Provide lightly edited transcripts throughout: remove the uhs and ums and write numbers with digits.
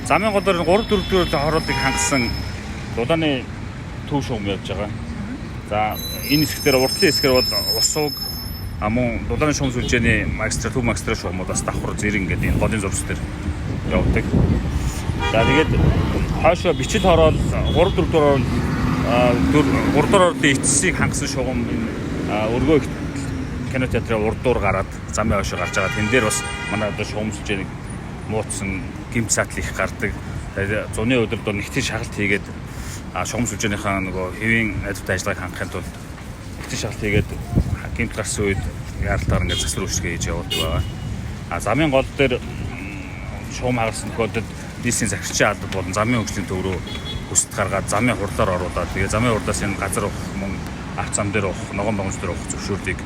Замын голоор 3-4 дэх хорооллыг хангасан дулааны төв шугам явж байгаа. За энэ хэсгээр уртлын хэсгээр бол ус сууг мөн дулааны шугам сүлжээний магистрал төв магистрал шугамуд бас давхар зэрэг ингээд энэ голын зурц дээр явдаг. За тэгээд хойшоо бичил хороол 3-4 дураар 3 дураар эцсийг хангасан шугам энэ өргөө кино театрын урдуур гараад замын хойшоо гарч байгаа. Тэн дээр бас манай одоо шугам сүлжээний мууцсан гимт сатл их гардаг. Тэгээд зуны өдөр дор нэгтгэн шагалт хийгээд шугам сүлжээнийхээ нөгөө хэвийн найдвартай ажиллагааг хангахын тулд нэгтгэн шагалт хийгээд гимт гарсан үед яаралтаар ингээд засвар үүсгээ хийж явуулдаг байгаа. Замын гол дээр шугам хагалсан тохиолдолд нийслэлийн захирчийн албад болон замын хөгжлийн төв рүү хүсэлт гаргаад замын хурлаар оруулаад тэгээд замын хурлаас энэ газар авах мөн авч зам дээр авах ногоон богомж дээр авах зөвшөөрлийг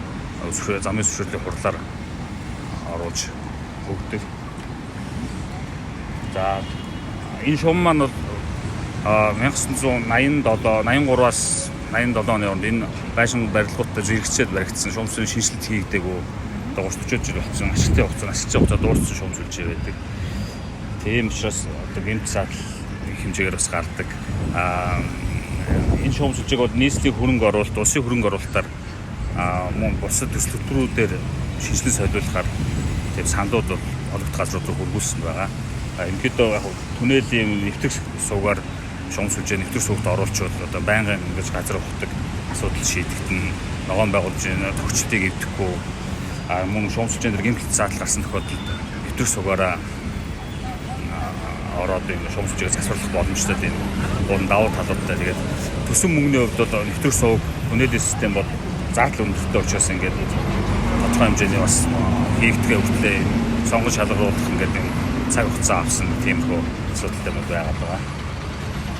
замын зөвшөөрлийн хурлаар оруулж өгдөг. За энэ шугам маань бол 1983-аас 87 оны онд энэ байшин барилгуудтай зэрэгцээд баригдсан шугам сүлжээний шинжилт хийгдээгүй 30-40 жил болсон ашигтай хугацаа дууссан шугам сүлжээ байдаг. Тийм учраас одоо гэмт сатл хэмжээгээр бас гардаг. Энэ шугам сүлжээг бол нийслэлийн хөрөнгө оруулалт, улсын хөрөнгө оруулалтаар мөн бусад төсөл хөтөлбөрүүдээр шинжилэн солиулахаар тийм сандууд бол олигт газрууд руу хөргүүлсэн байгаа. Ерөнхийдөө яг түнэлийн нэвтрэх суугаар шугам сүлжээ нэвтрэх суугт оруулчвал одоо байнгын ингэж газар ухдаг асуудал шийдэгдэн ногоон байгууллагын төгсөлтийг эвдэхгүй мөн шугам сүлжээнд гэмтэл заатал гарсан тохиолдолд нэвтрэх суугаараа ороод энэ шугам сүлжээг засварлах боломжтой тийм гол давуу талуудтай. Тэгээд төсөн мөнгөний хувьд бол нэвтрэх сууг түнэлийн систем бол заатал өндөртэй учраас ингээд тодорхой хэмжээний бас хийгдгээ өвтлээ сонгож шалгаруулах ингээд цаг хугацаа авсан тийм хөө асуудалтай байгаад байгаа.